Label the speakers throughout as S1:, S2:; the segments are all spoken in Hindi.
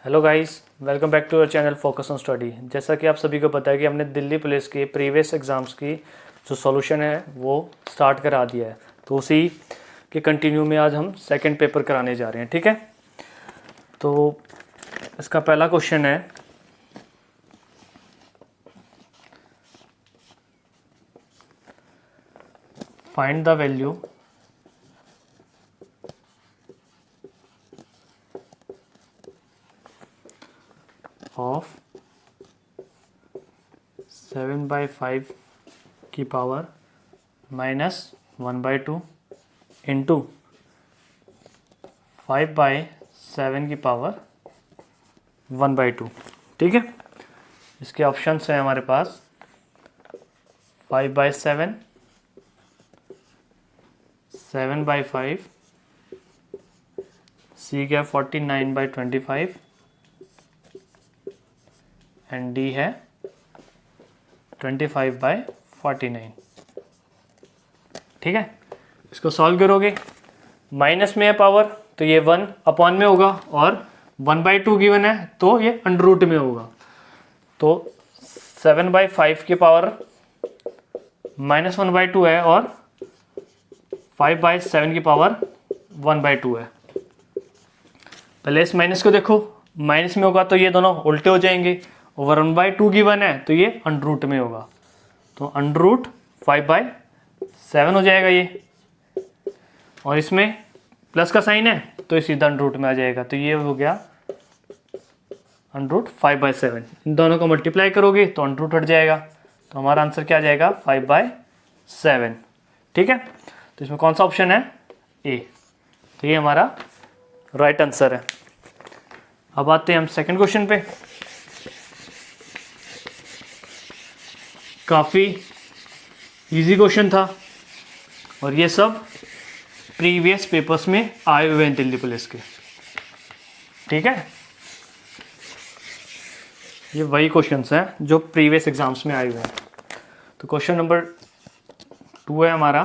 S1: Hello guys, welcome back to our channel focus on study. जैसा कि आप सभी को पता है कि हमने दिल्ली पुलिस के प्रीवियस एग्ज़ाम्स की जो सॉल्यूशन है वो स्टार्ट करा दिया है। तो उसी के कंटिन्यू में आज हम सेकंड पेपर कराने जा रहे हैं। ठीक है, तो इसका पहला क्वेश्चन है, फाइंड द वैल्यू ऑफ 7/5 की पावर -1/2 इंटू 5/7 की पावर 1/2। ठीक है, इसके ऑप्शंस हैं हमारे पास 5/7, 7/5, सी क्या 49/25 एंड डी है 25/49। ठीक है, इसको सॉल्व करोगे, माइनस में है पावर तो ये 1 अपॉन में होगा और 1/2 गिवन है तो ये अंडर रूट में होगा। तो 7/5 की पावर -1/2 है और 5/7 की पावर 1/2 है। पहले इस माइनस को देखो, माइनस में होगा तो ये दोनों उल्टे हो जाएंगे, ओवर 1/2 गिवन है तो ये अंडर रूट में होगा, तो अंडर रूट 5/7 हो जाएगा ये। और इसमें प्लस का साइन है तो ये सीधा अंडर रूट में आ जाएगा, तो ये हो गया अंडर रूट 5/7। इन दोनों को मल्टीप्लाई करोगे तो अंडर रूट हट जाएगा, तो हमारा आंसर क्या आ जाएगा 5/7। ठीक है, तो इसमें कौन सा ऑप्शन है, ए, तो ये हमारा राइट आंसर है। अब आते हैं हम सेकंड क्वेश्चन पे। काफ़ी इजी क्वेश्चन था और ये सब प्रीवियस पेपर्स में आए हुए हैं दिल्ली पुलिस के। ठीक है, ये वही क्वेश्चंस हैं जो प्रीवियस एग्जाम्स में आए हुए हैं। तो क्वेश्चन नंबर 2 है हमारा,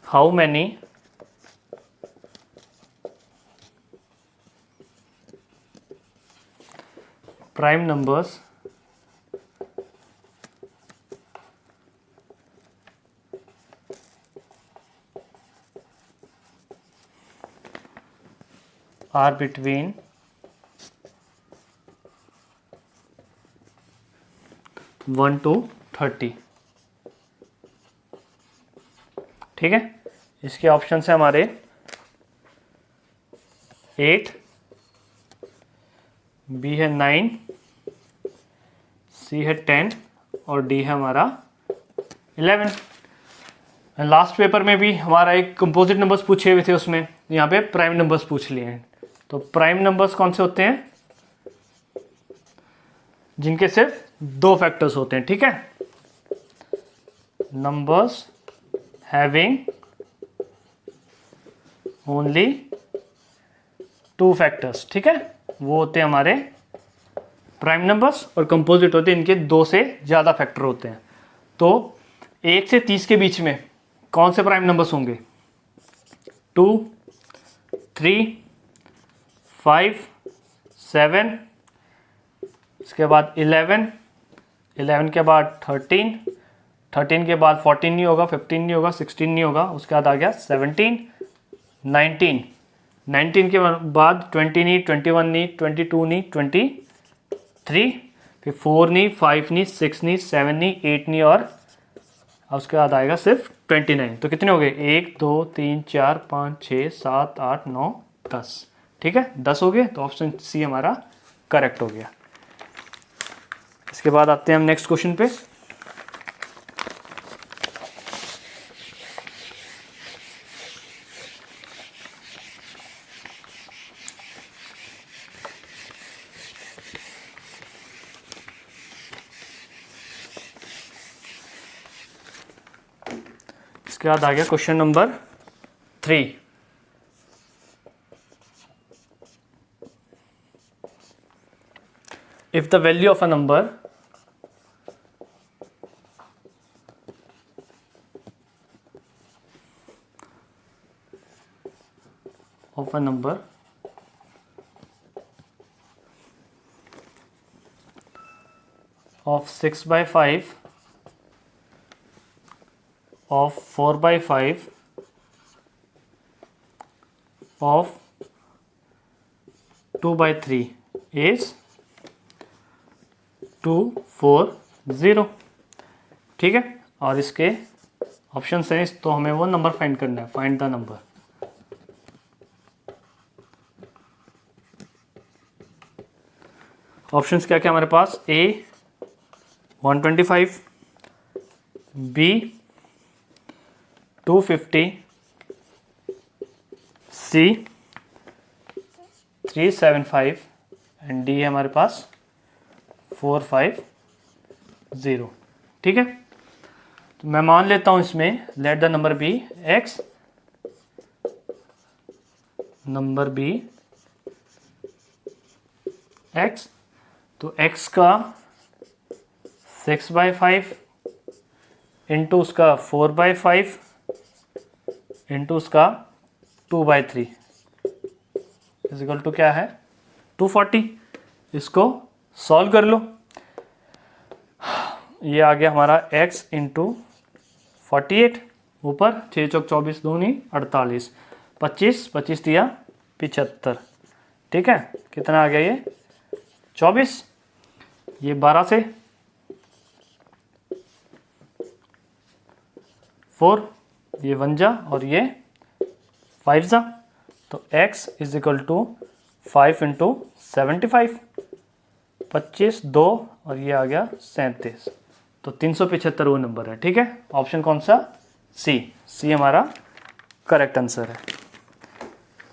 S1: how many prime numbers are between 1 to 30। ठीक है, इसके ऑप्शन है हमारे 8, बी है 9, सी है 10 और डी है हमारा 11। लास्ट पेपर में भी हमारा एक कंपोजिट नंबर्स पूछे हुए थे, उसमें यहाँ पे प्राइम नंबर्स पूछ लिए हैं। तो प्राइम नंबर्स कौन से होते हैं, जिनके सिर्फ 2 फैक्टर्स होते हैं। ठीक है, नंबर्स हैविंग ओनली 2 फैक्टर्स। ठीक है, वो होते हैं हमारे प्राइम नंबर्स, और कंपोजिट होते हैं इनके 2 से ज़्यादा फैक्टर होते हैं। तो 1 से 30 के बीच में कौन से प्राइम नंबर्स होंगे, 2, 3, 5, 7, इसके बाद 11, 11 के बाद 13, 13 के बाद 14 नहीं होगा, 15 नहीं होगा, 16 नहीं होगा, उसके बाद आ गया 17, 19, 19 के बाद 20 नहीं, 21 नहीं, 22 नहीं, 23, फिर 4 नहीं, 5 नहीं, 6 नहीं, 7 नहीं, 8 नहीं, और उसके बाद आएगा सिर्फ 29। तो कितने हो गए, 1 2 3 4 5 6 7 8 9 10। ठीक है, 10 हो गए, तो ऑप्शन सी हमारा करेक्ट हो गया। इसके बाद आते हैं हम नेक्स्ट क्वेश्चन पे। इसके बाद आ गया question number 3। If the value of a number of 6/5 of 4/5 of 2/3 is 240। ठीक है, और इसके ऑप्शन हैं, तो हमें वो नंबर फाइंड करना है, फाइंड द नंबर। ऑप्शंस क्या क्या हमारे पास, ए 125, बी 250, सी 375 एंड डी है हमारे पास 450। ठीक है, तो मैं मान लेता हूं इसमें let the number be X, number be X, तो x का 6/5 इंटू उसका 4/5 इंटू उसका 2/3 इजिकल टू क्या है 240। इसको सॉल्व कर लो, ये आ गया हमारा x इंटू 48, ऊपर 6 चौक 24 दूनी 48, 25 25 दिया 75। ठीक है, कितना आ गया ये 24, ये 12 से 4, ये 1 जा और ये 5 जा, तो x is equal to 5 into 75, 25 2 और ये आ गया 37, तो 375 वो नंबर है। ठीक है, ऑप्शन कौन सा, सी, सी हमारा करेक्ट आंसर है।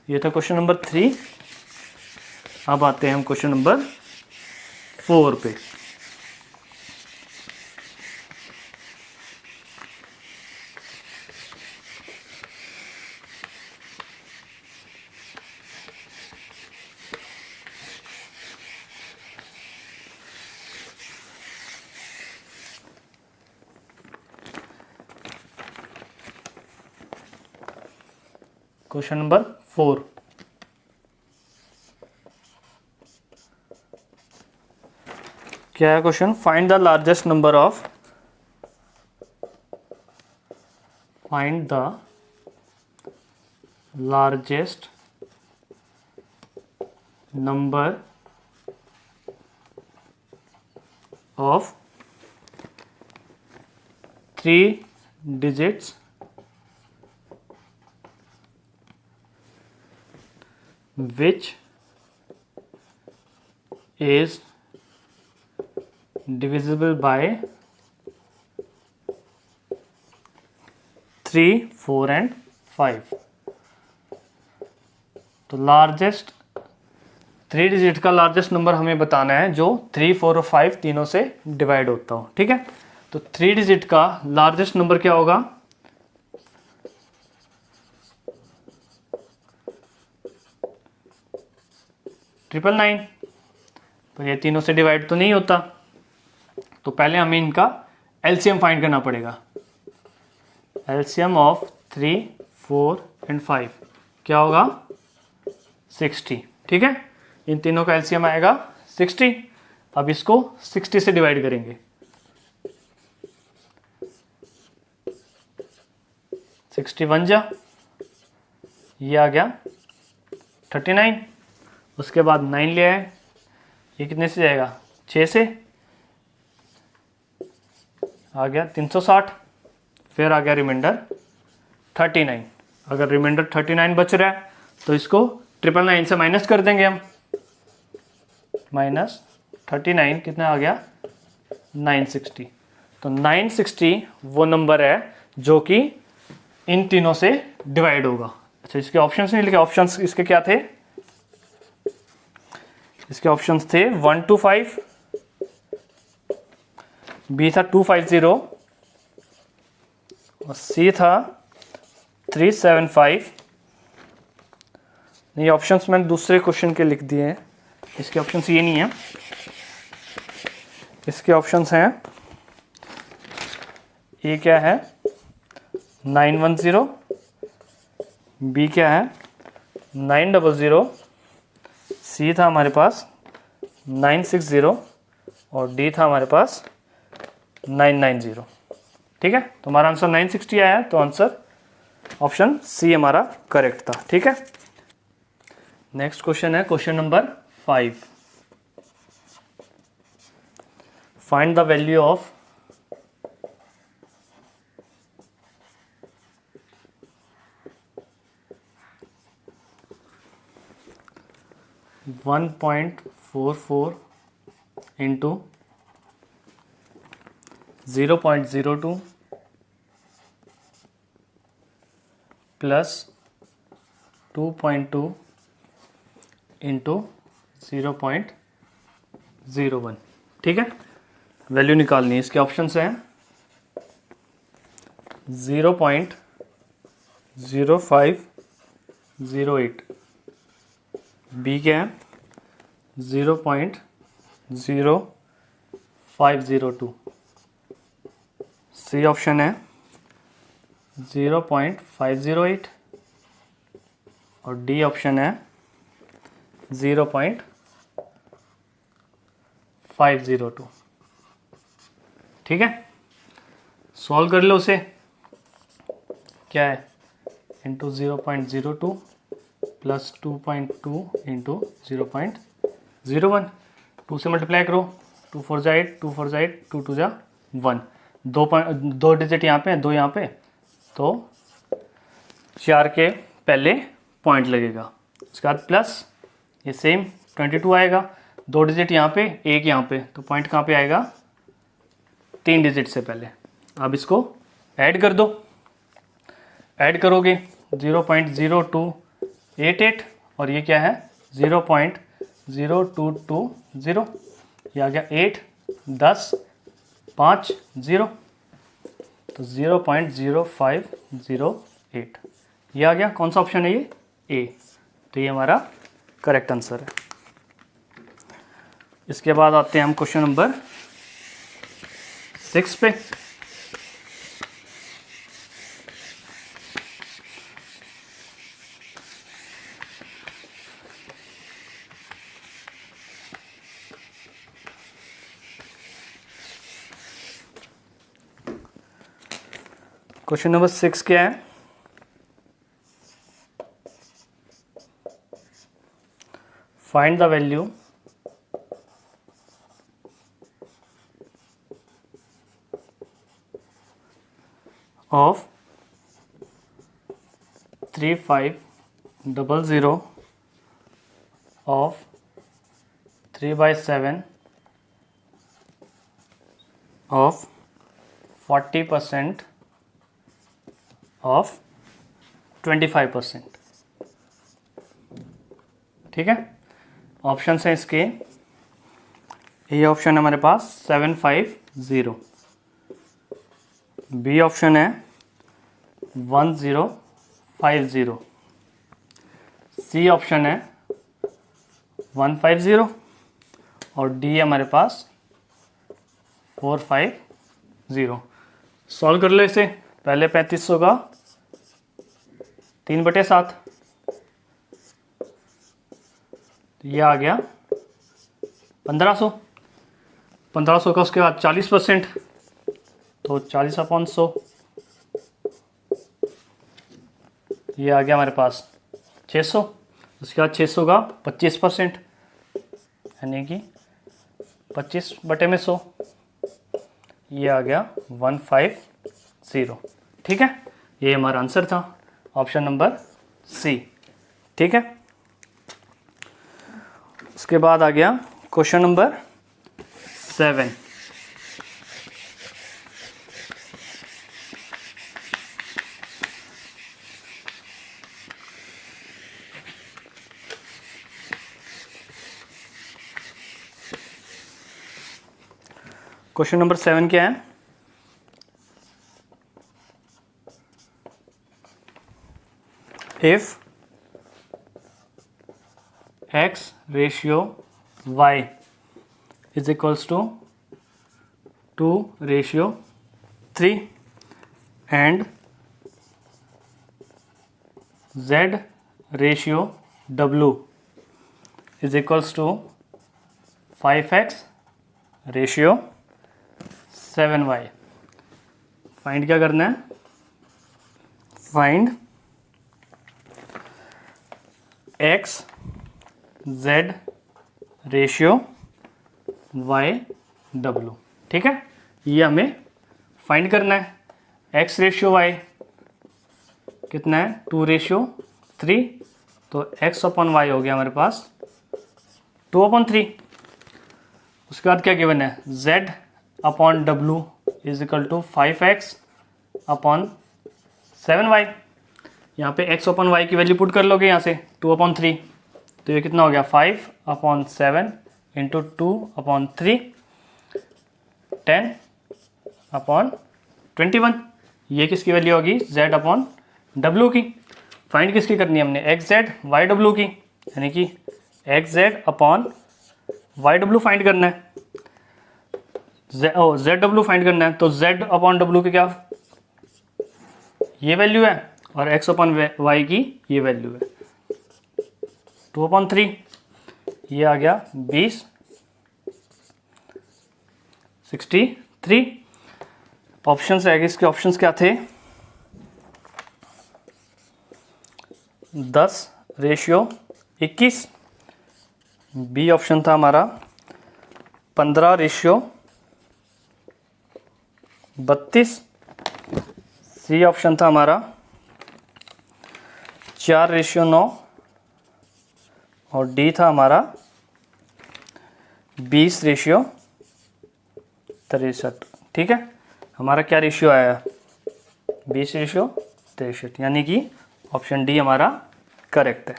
S1: ये था क्वेश्चन नंबर 3। अब आते हैं हम क्वेश्चन नंबर 4 पे। क्वेश्चन नंबर 4, क्या है question, find the largest number of, find the largest number of 3 digits which is divisible by 3, 4 and 5। तो लार्जेस्ट 3 डिजिट का लार्जेस्ट नंबर हमें बताना है जो 3, 4 और 5 तीनों से डिवाइड होता हो। ठीक है, तो 3 डिजिट का लार्जेस्ट नंबर क्या होगा, ट्रिपल 9, तो ये तीनों से डिवाइड तो नहीं होता, तो पहले हमें इनका एलसीएम फाइंड करना पड़ेगा। एलसीएम ऑफ 3, 4 एंड 5 क्या होगा 60। ठीक है, इन तीनों का एलसीएम आएगा 60। अब इसको 60 से डिवाइड करेंगे, 61 जा, ये आ गया 39, उसके बाद 9 ले आए, ये कितने से जाएगा 6 से, आ गया 360, फिर आ गया रिमाइंडर 39। अगर रिमाइंडर 39 बच रहा है तो इसको 999 से माइनस कर देंगे हम, -39 कितना आ गया 960। तो 960 वो नंबर है जो कि इन तीनों से डिवाइड होगा। अच्छा, इसके ऑप्शंस नहीं लिखे, ऑप्शंस इसके क्या थे, इसके ऑप्शंस थे 125, बी था 250 और सी था 375। ये ऑप्शंस मैंने दूसरे क्वेश्चन के लिख दिए हैं, इसके ऑप्शंस ये नहीं है, इसके ऑप्शंस हैं, ए क्या है 910, बी क्या है 900, सी था हमारे पास 960 और डी था हमारे पास 990। ठीक है, तो हमारा आंसर 960 आया है, तो आंसर ऑप्शन सी हमारा करेक्ट था। ठीक है, नेक्स्ट क्वेश्चन है question number 5। Find the value of 1.44 into 0.02 plus 2.2 into 0.01। ठीक है, वैल्यू निकालनी है। इसके ऑप्शन हैं 0.0508, बी क्या है 0.0502, सी ऑप्शन है 0.508 और डी ऑप्शन है 0.502। ठीक है, सॉल्व कर लो उसे। क्या है इंटू 0.02 प्लस 2.2 इंटू 0.01, 2 से मल्टीप्लाई करो, 2 4 जा 8, 2 4 जा 8, 2 2 जा 1, दो डिजिट यहाँ पे है, 2 यहाँ पे, तो 4 के पहले पॉइंट लगेगा। उसके बाद प्लस ये सेम 22 आएगा, 2 डिजिट यहाँ पे, 1 यहाँ पे, तो पॉइंट कहाँ पे आएगा 3 डिजिट से पहले। अब इसको ऐड कर दो, ऐड करोगे 0.0288 और ये क्या है 0.0220, ये आ गया 8 10 5 0, तो 0.0508 ये आ गया। कौन सा ऑप्शन है ये ए, तो ये हमारा करेक्ट आंसर है। इसके बाद आते हैं हम क्वेश्चन नंबर 6 पे। क्वेश्चन नंबर 6 क्या है, find the value of 3500 of 3/7 of 40% of 25%। ठीक है, ऑप्शन है इसके, ये ऑप्शन है हमारे पास 750, बी ऑप्शन है 1050, सी ऑप्शन है 150 और डी है हमारे पास 450। सॉल्व कर लो इसे। पहले 3500 का 3/7, ये आ गया 1500, 1500 का उसके बाद 40%, तो 40/100, ये आ गया हमारे पास 600, उसके बाद 600 का 25%, यानी कि 25/100, ये आ गया 150। ठीक है, ये हमारा आंसर था, ऑप्शन नंबर सी। ठीक है, उसके बाद आ गया क्वेश्चन नंबर 7। क्वेश्चन नंबर 7 क्या है, if x ratio y is equals to 2:3 and z ratio w is equals to 5x ratio 7y। Find क्या करना है, find x z ratio y w। ठीक है, ये हमें फाइंड करना है। x रेशियो y कितना है, 2:3, तो x अपॉन y हो गया हमारे पास 2/3। उसके बाद क्या गिवन है, z upon w is equal to 5x upon 7y। यहाँ पे x अपॉन y की वैल्यू पुट कर लोगे यहाँ से 2/3, तो ये कितना हो गया 5/7 इंटू 2/3 10/21। ये किसकी वैल्यू होगी, z अपॉन w की। फाइंड किसकी करनी है हमने, एक्स जेड वाई डब्ल्यू की, यानी कि X Z upon Y W find करना है, जेड डब्ल्यू फाइंड करना है। तो जेड अपॉन डब्ल्यू की क्या ये वैल्यू है और एक्स अपॉन वाई की ये वैल्यू है 2/3। ये आ गया 20/63। ऑप्शंस रह गए, इसके ऑप्शंस क्या थे, 10:21, बी ऑप्शन था हमारा 15:32, सी ऑप्शन था हमारा 4:9 और डी था हमारा 20:63। ठीक है, हमारा क्या रेशियो आया, 20:63, यानी कि ऑप्शन डी हमारा करेक्ट है।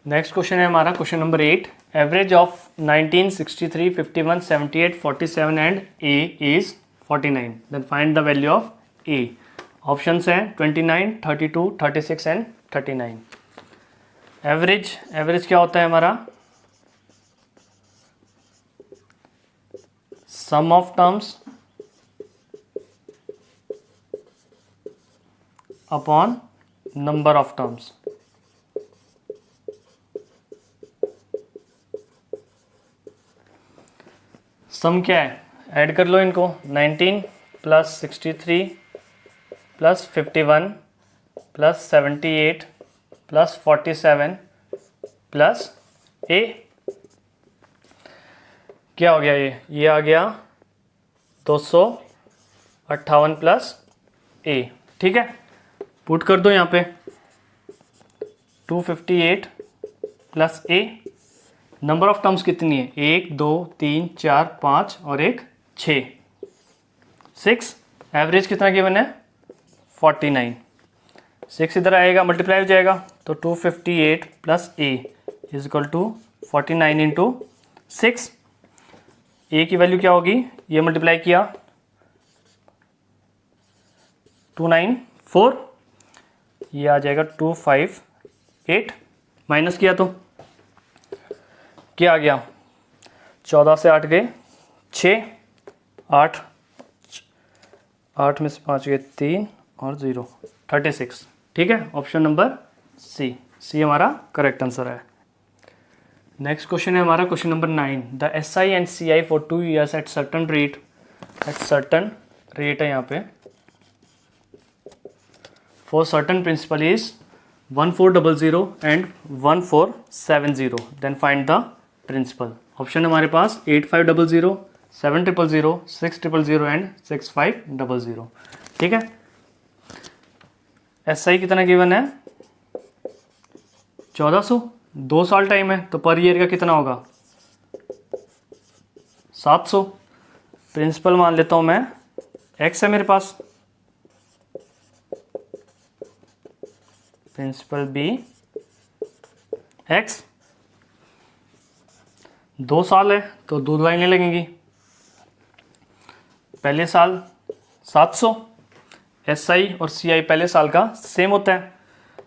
S1: नेक्स्ट क्वेश्चन है हमारा question number 8। Average of 19, 63, 51, 78, 47 and A is 49। Then find the value of A. Options हैं 29, 32, 36 एंड 39। एवरेज क्या होता है हमारा, sum of terms upon number of terms. Sum क्या है, ऐड कर लो इनको, 19 plus 63 plus 51 plus 78 plus 47 plus A, क्या हो गया ये आ गया 258 प्लस ए। ठीक है, पुट कर दो यहाँ पे 258 plus A. Number of terms कितनी है, 1 2 3 4 5 और एक 6। एवरेज कितना गिवन है 49। 6 इधर आएगा, मल्टीप्लाई हो जाएगा, तो 258 plus A is equal to 49 into 6। A की वैल्यू क्या होगी, ये मल्टीप्लाई किया 294, ये आ जाएगा 258, माइनस किया तो क्या आ गया, 14 से 8 गए 6, 8 में से 5 गए 3 और 0, 36। ठीक है, ऑप्शन नंबर सी हमारा करेक्ट आंसर है। नेक्स्ट क्वेश्चन है हमारा question number 9। The SI and CI for 2 years at certain rate है यहाँ पे, for certain principal is 1400 and 1470। Then find the principal. Option हमारे पास 8500, 7000, 6000 एंड 6500। ठीक है, SI कितना गिवन है 1400, 2 साल टाइम है, तो पर ईयर का कितना होगा 700। प्रिंसिपल मान लेता हूं मैं x है मेरे पास, प्रिंसिपल बी x, 2 साल है तो 2 लाइनें लगेंगी। पहले साल 700, SI और CI पहले साल का सेम होता है,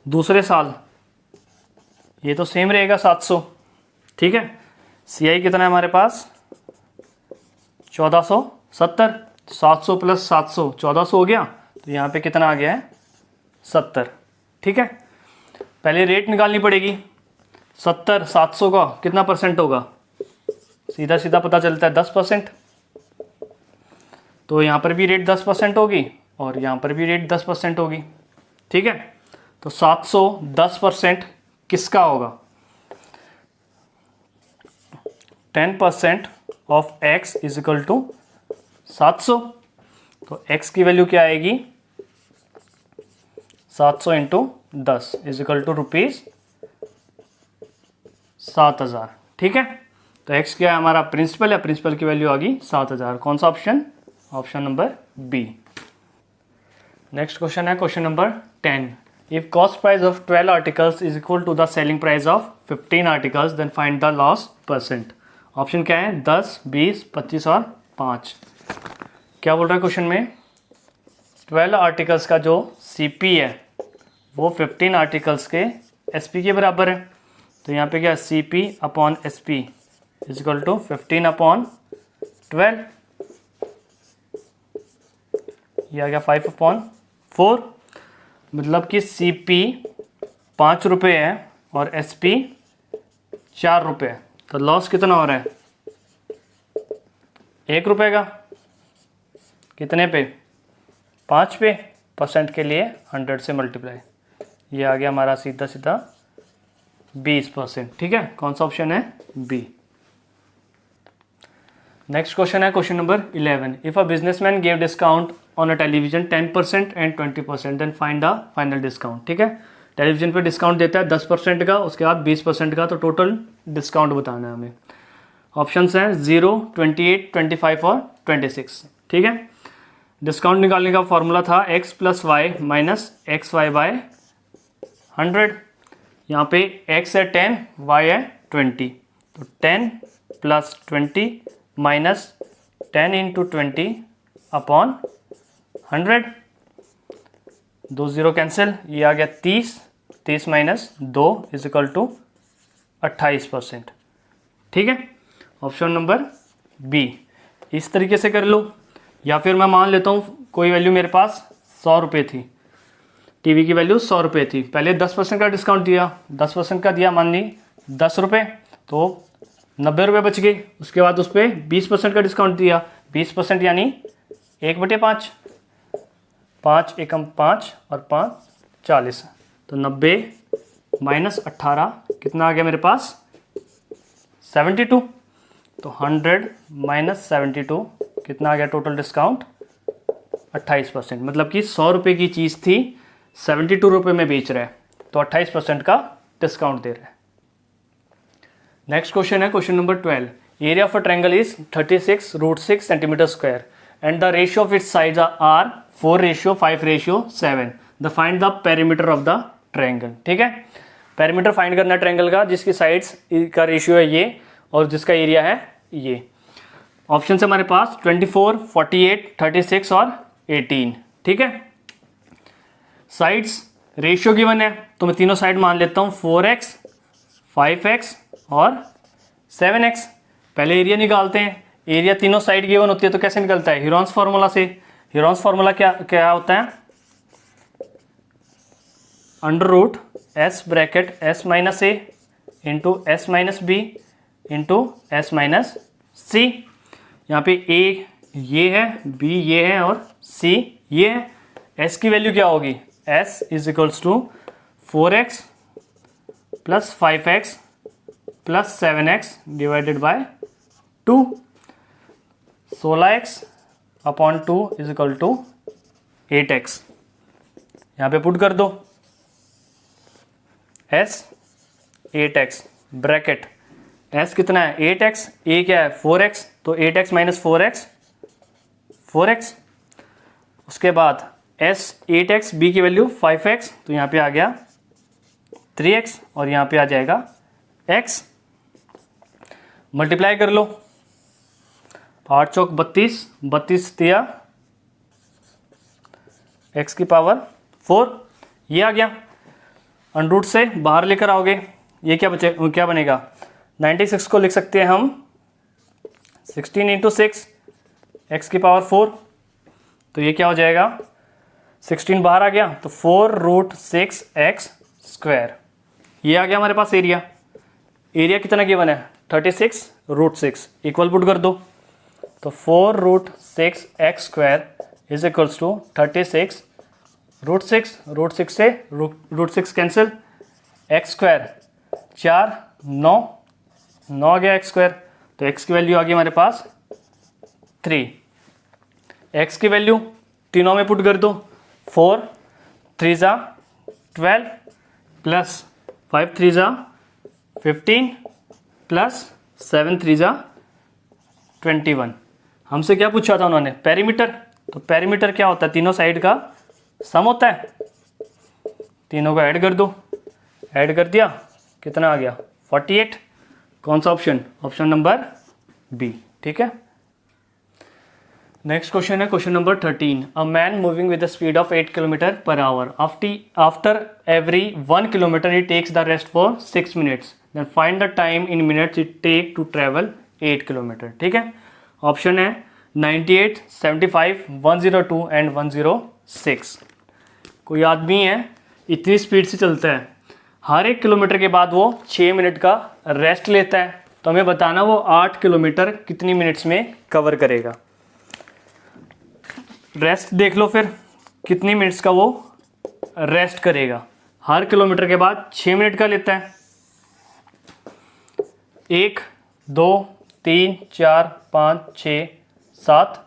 S1: दूसरे साल ये तो सेम रहेगा 700। ठीक है, CI कितना है हमारे पास 1470, 700 प्लस 700 1400 हो गया, तो यहाँ पे कितना आ गया है 70। ठीक है, पहले रेट निकालनी पड़ेगी, 70 700 का कितना परसेंट होगा, सीधा सीधा पता चलता है 10%, तो यहाँ पर भी रेट 10% होगी और यहाँ पर भी रेट 10% होगी। ठीक है, तो 700 10% किसका होगा? 10% of x is equal to 700। तो x की वैल्यू क्या आएगी? 700 इंटू 10 इज इक्वल टू ₹7,000। ठीक है, तो x क्या है हमारा? प्रिंसिपल है, प्रिंसिपल की वैल्यू आ गई 7,000। कौन सा option? Option number B. Next question है question number 10। If cost price of 12 articles is equal to the selling price of 15 articles then find the loss percent. Option क्या है? 10, 20, 25 और 5। क्या बोल रहा है क्वेश्चन में? 12 आर्टिकल्स का जो CP है वो 15 आर्टिकल्स के SP के बराबर है। तो यहाँ पे क्या? CP upon SP is equal to 15 upon 12, ये आ गया 5 अपॉन 4। मतलब कि CP 5 रुपये है और SP 4 रुपये है। तो लॉस कितना हो रहा है? 1 रुपये का। कितने पे? 5 पे। परसेंट के लिए 100 से मल्टीप्लाई, ये आ गया हमारा सीधा सीधा 20%। ठीक है, कौन सा ऑप्शन है? बी। नेक्स्ट क्वेश्चन है question number 11। If a businessman give discount on a television 10% and 20% then find the final discount. ठीक है, टेलीविजन पे डिस्काउंट देता है 10% का, उसके बाद 20% का, तो टोटल डिस्काउंट बताना है हमें। ऑप्शंस हैं 0, 28, 25 और 26। ठीक है, डिस्काउंट निकालने का फॉर्मूला था x plus Y minus X Y by 100। यहाँ पे x है 10, y है 20, तो 10 plus 20 minus 10 into 20 upon 100। 2 0 cancel, ये आ गया 30, 30 माइनस 2 इज इक्वल टू 28%। ठीक है, ऑप्शन नंबर बी। इस तरीके से कर लो, या फिर मैं मान लेता हूँ कोई वैल्यू मेरे पास 100 रुपये थी, टीवी की वैल्यू 100 रुपये थी, पहले 10% का डिस्काउंट दिया, 10% का दिया मान ली 10 रुपये, तो 90 रुपये बच गए। उसके बाद उस पर 20% का डिस्काउंट दिया, 20% यानी 1/5, 5 एकम 5 और 5 40, तो 90 माइनस 18 कितना आ गया मेरे पास? 72। तो 100 माइनस 72 कितना आ गया टोटल डिस्काउंट? 28%। मतलब कि 100 रुपये की चीज़ थी, 72 रुपये में बेच रहा है, तो 28% का डिस्काउंट दे रहा है। नेक्स्ट क्वेश्चन है question number 12। Area of a triangle is 36√6 centimetre square and the ratio of its sides are 4:5:7। The find the perimeter of the triangle. ठीक है, पेरीमीटर फाइंड करना है ट्रायंगल का, जिसकी साइड्स का रेशियो है ये और जिसका एरिया है ये। ऑप्शन है हमारे पास 24, 48, 36 और 18। ठीक है, साइड्स रेशियो गिवन है, तो मैं तीनों साइड मान लेता हूँ 4x, 5x और 7x। पहले एरिया निकालते हैं। एरिया तीनों साइड गिवन होती है तो कैसे निकलता है? हीरोन्स फार्मूला से। हीरोन्स फार्मूला क्या क्या होता है? √s bracket s minus A into s minus B into s minus C. यहाँ पे a ये है, b ये है और c ये है। s की वैल्यू क्या होगी? s is equals to 4x plus 5x plus 7x divided by 2। 16x upon 2 is equal to 8x। यहाँ पे पुट कर दो s 8x ब्रैकेट s कितना है? 8x, a क्या है? 4x, तो 8x माइनस 4x 4x। उसके बाद s 8x, b की वैल्यू 5x, तो यहाँ पे आ गया 3x और यहाँ पे आ जाएगा x। मल्टीप्लाई कर लो, 8 चौक 32, 32 दिया x की पावर 4, ये आ गया। अंडरूट से बाहर लेकर आओगे, ये क्या बनेगा? 96 को लिख सकते हैं हम 16 इंटू 6 x की पावर 4, तो ये क्या हो जाएगा? 16 बाहर आ गया तो 4√6x²। ये आ गया हमारे पास एरिया। एरिया कितना गिवन है? 36√6 इक्वल पुट कर दो, तो 4√6x² इज इक्वल्स टू 36√6, √6 से √6 कैंसिल, x² 4 9 9 आ गया x², तो x की वैल्यू आ गई हमारे पास 3। x की वैल्यू तीनों में पुट कर दो, 4 3 जा 12 प्लस 5 3 जा 15 प्लस 7 3 जा 21। हमसे क्या पूछा था उन्होंने? पेरीमीटर। तो पेरीमीटर क्या होता है? तीनों साइड का सम होता है, तीनों को ऐड कर दो, ऐड कर दिया, कितना आ गया? 48। कौन सा ऑप्शन? Option number B. ठीक है। नेक्स्ट क्वेश्चन है question number 13। A man moving with the speed of 8 kilometre per hour, after every 1 kilometre he takes the rest for 6 minutes, then find the time in minutes it take to travel 8 kilometre. ठीक है। ऑप्शन है 98, 75, 102 एंड 106। कोई आदमी है, इतनी स्पीड से चलता है, हर 1 किलोमीटर के बाद वो 6 मिनट का रेस्ट लेता है, तो हमें बताना वो 8 किलोमीटर कितनी मिनट्स में कवर करेगा। रेस्ट देख लो फिर, कितनी मिनट्स का वो रेस्ट करेगा। हर किलोमीटर के बाद 6 मिनट का लेता है। 1 2 3 4 5 6 7,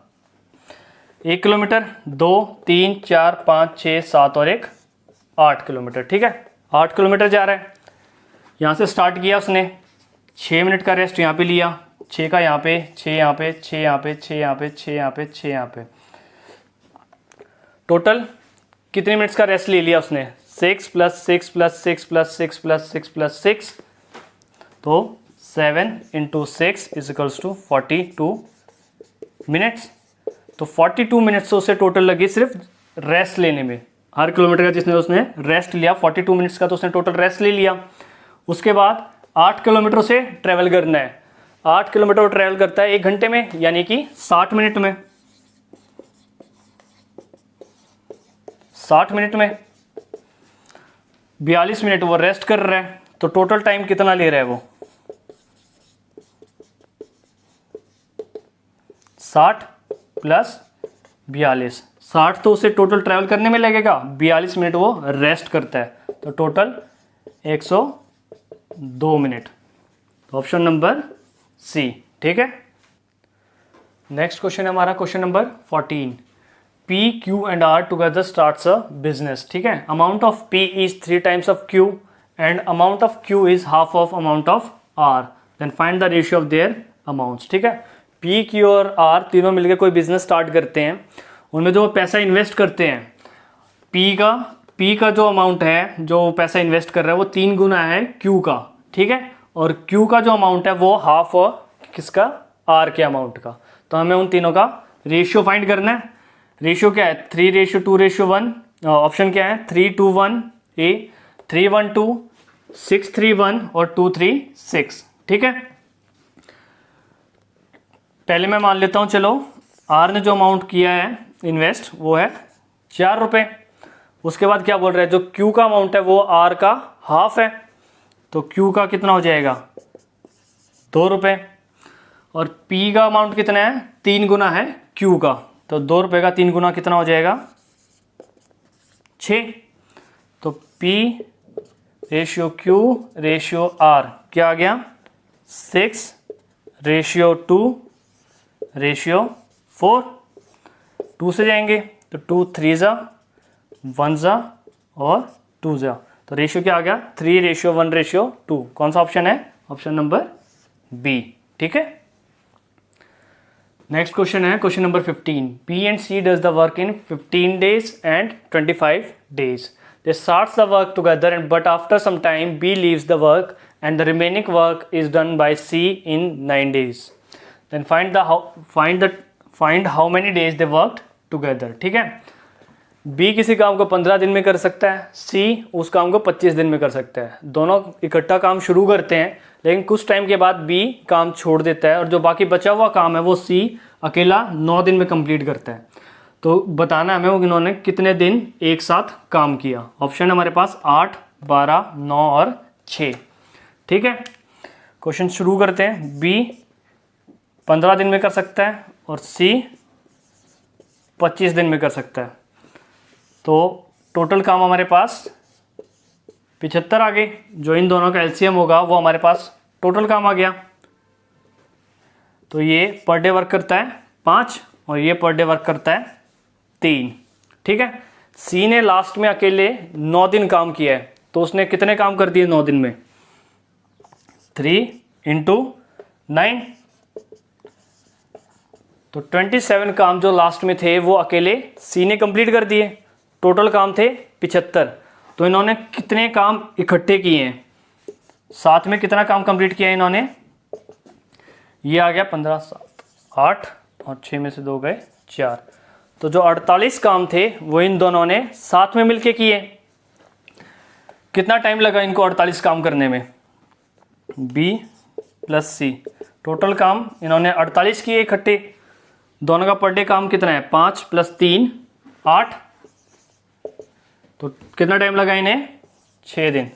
S1: 1 किलोमीटर, 2 3 4 5 6 7 और 1 8 किलोमीटर। ठीक है। 8 किलोमीटर जा रहा है, यहाँ से स्टार्ट किया उसने, 6 मिनट का रेस्ट यहाँ पे लिया, 6 का यहाँ पे, 6 यहाँ पे, 6 यहाँ पे, 6 यहाँ पे, 6 यहाँ पे, 6 यहाँ पे, टोटल कितने मिनट्स का रेस्ट ले लिया उसने? 6 + 6 + 6 + 6 + 6 + 6, तो 7 × 6 = 42 मिनट्स। तो 42 मिनट्स से उसे टोटल लगी सिर्फ रेस्ट लेने में। हर किलोमीटर का जिसने उसने रेस्ट लिया, 42 मिनट्स का तो उसने टोटल रेस्ट ले लिया। उसके बाद 8 किलोमीटर से ट्रैवल करना है। 8 किलोमीटर ट्रैवल करता है 1 घंटे में, यानी कि 60 मिनट में। 60 मिनट में 42 मिनट वो रेस्ट कर रहा है, तो टोटल टाइम कितना ले रहा है वो? 60 + 42। 60 तो उसे टोटल ट्रैवल करने में लगेगा, 42 मिनट वो रेस्ट करता है, तो total 102 minute. Option number C. ठीक है। नेक्स्ट क्वेश्चन है हमारा question number 14। P, Q and R together starts a business। ठीक है। Amount of P is 3 times of Q and amount of Q is half of amount of R, then find the ratio of their amounts। ठीक है। P, Q और R तीनों मिलकर कोई बिजनेस स्टार्ट करते हैं, उनमें जो पैसा इन्वेस्ट करते हैं, P का जो अमाउंट है, जो पैसा इन्वेस्ट कर रहा है, वो 3 गुना है Q का। ठीक है। और Q का जो अमाउंट है वो हाफ किसका? R के अमाउंट का। तो हमें उन तीनों का रेशियो फाइंड करना है। रेशियो क्या है? 3:2:1। ऑप्शन क्या है? 3:2:1 ए, 3:1:2, 6:3:1 और 2:3:6। ठीक है। पहले मैं मान लेता हूं, चलो आर ने जो अमाउंट किया है इन्वेस्ट वो है 4 रुपये। उसके बाद क्या बोल रहा है? जो क्यू का अमाउंट है वो आर का हाफ है, तो क्यू का कितना हो जाएगा? 2 रुपये। और पी का अमाउंट कितना है? 3 गुना है क्यू का, तो 2 रुपये का 3 गुना कितना हो जाएगा? 6। तो P ratio Q ratio R क्या आ गया? 6:2 रेशियो 4। 2 से जाएंगे तो 2 3 जा, 1 जा और 2 जा, तो रेशियो क्या आ गया? 3:1:2। कौन सा ऑप्शन है? Option number B. ठीक है। नेक्स्ट क्वेश्चन है question number 15। P and C does the work in 15 days and 25 days. They start the work together, but after some time B leaves the work and the remaining work is done by C in 9 days. Then find how many days they worked together. ठीक है। B किसी काम को 15 दिन में कर सकता है, C उस काम को 25 दिन में कर सकता है। दोनों इकट्ठा काम शुरू करते हैं, लेकिन कुछ टाइम के बाद B काम छोड़ देता है और जो बाकी बचा हुआ काम है वो C अकेला 9 दिन में कंप्लीट करता है। तो बताना हमें वो इन्होंने कितने दिन एक साथ काम किया। ऑप्शन है हमारे पास 8, 12, 9 और 6। ठीक है। क्वेश्चन शुरू करते हैं। बी 15 दिन में कर सकता है और सी 25 दिन में कर सकता है। तो टोटल काम हमारे पास 75 आ गए। जो इन दोनों का एलसीएम होगा वो हमारे पास टोटल काम आ गया। तो ये पर डे वर्क करता है 5 और ये पर डे वर्क करता है 3। ठीक है। सी ने लास्ट में अकेले 9 दिन काम किया है, तो उसने कितने काम कर दिए 9 दिन में? 3 × 9, तो 27 काम जो लास्ट में थे वो अकेले सी ने कंप्लीट कर दिए। टोटल काम थे 75। तो इन्होंने कितने काम इकट्ठे किए हैं? साथ में कितना काम कंप्लीट किया है इन्होंने? ये आ गया 15, 7, 8 और 6 में से 2 गए 4। तो जो 48 काम थे वो इन दोनों ने साथ में मिलके किए। कितना टाइम लगा इनको 48 काम करने में? बी प्लस सी, टोटल काम इन्होंने 48 किए इकट्ठे। दोनों का पर डे काम कितना है? 5 + 3 8। तो कितना टाइम लगा इन्हें? 6 दिन।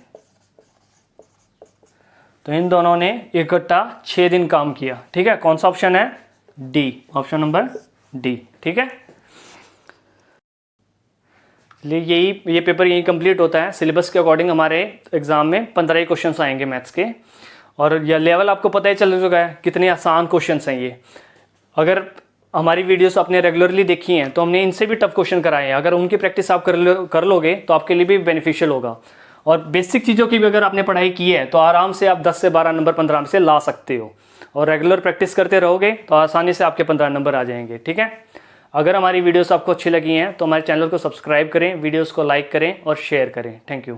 S1: तो इन दोनों ने इकट्ठा 6 दिन काम किया। ठीक है। कौन सा ऑप्शन है? D, option number D. ठीक है। ये पेपर यही कंप्लीट होता है। सिलेबस के अकॉर्डिंग हमारे एग्जाम में 15 क्वेश्चन आएंगे मैथ्स के, और यह लेवल आपको पता ही चल चुका है कितने आसान क्वेश्चन हैं ये। अगर हमारी वीडियोस आपने रेगुलरली देखी हैं तो हमने इनसे भी टफ क्वेश्चन कराए हैं। अगर उनकी प्रैक्टिस आप कर लोगे तो आपके लिए भी बेनिफिशियल होगा। और बेसिक चीज़ों की भी अगर आपने पढ़ाई की है तो आराम से आप 10 से 12 नंबर 15 से ला सकते हो। और रेगुलर प्रैक्टिस करते रहोगे तो आसानी से आपके 15 नंबर आ जाएंगे। ठीक है। अगर हमारी वीडियोस आपको अच्छी लगी हैं तो हमारे चैनल को सब्सक्राइब करें, वीडियोस को लाइक करें और शेयर करें। Thank you.